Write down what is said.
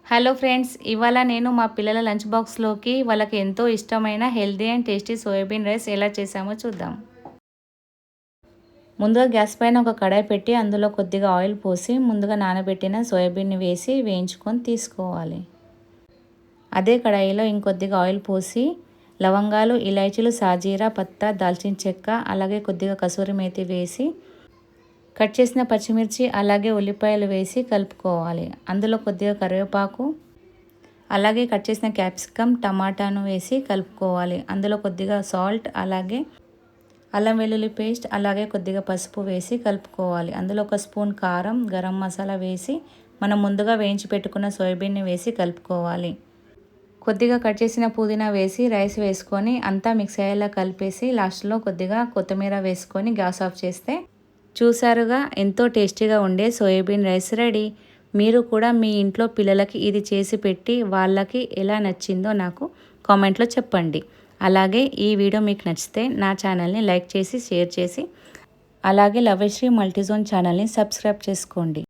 Hello friends, ఇవాళ నేను మా పిల్లల లంచ్ బాక్స్లోకి వాళ్ళకి ఎంతో ఇష్టమైన healthy and tasty soybean rice ఎలా చేసామో చూద్దాం. ముందుగా గ్యాస్ పైన ఒక కడాయి పెట్టి అందులో కొద్దిగా ఆయిల్ పోసి ముందుగా నానబెట్టిన సోయాబీన్ని వేసి వేయించుకొని తీసుకోవాలి. అదే కడాయిలో ఇంకొద్దిగా ఆయిల్ పోసి లవంగాలు, ఇలాచీలు, సాజీరా, పత్తా, దాల్చిన చెక్క, అలాగే కొద్దిగా కసూరి మేతి వేసి కట్ చేసిన పచ్చిమిర్చి అలాగే ఉల్లిపాయలు వేసి కలుపుకోవాలి. అందులో కొద్దిగా కరివేపాకు అలాగే కట్ చేసిన క్యాప్సికమ్, టమాటాను వేసి కలుపుకోవాలి. అందులో కొద్దిగా సాల్ట్ అలాగే అల్లం వెల్లుల్లి పేస్ట్ అలాగే కొద్దిగా పసుపు వేసి కలుపుకోవాలి. అందులో ఒక స్పూన్ కారం, గరం మసాలా వేసి మనం ముందుగా వేయించి పెట్టుకున్న సోయాబీన్ని వేసి కలుపుకోవాలి. కొద్దిగా కట్ చేసిన పుదీనా వేసి రైస్ వేసుకొని అంతా మిక్స్ అయ్యేలా కలిపేసి లాస్ట్లో కొద్దిగా కొత్తిమీర వేసుకొని గ్యాస్ ఆఫ్ చేస్తే చూసారుగా ఎంతో టేస్టీగా ఉండే సోయాబీన్ రైస్ రెడీ. మీరు కూడా మీ ఇంట్లో పిల్లలకి ఇది చేసి పెట్టి వాళ్ళకి ఎలా నచ్చిందో నాకు కామెంట్లో చెప్పండి. అలాగే ఈ వీడియో మీకు నచ్చితే నా ఛానల్ని లైక్ చేసి షేర్ చేసి అలాగే లవశ్రీ మల్టీజోన్ ఛానల్ని సబ్స్క్రైబ్ చేసుకోండి.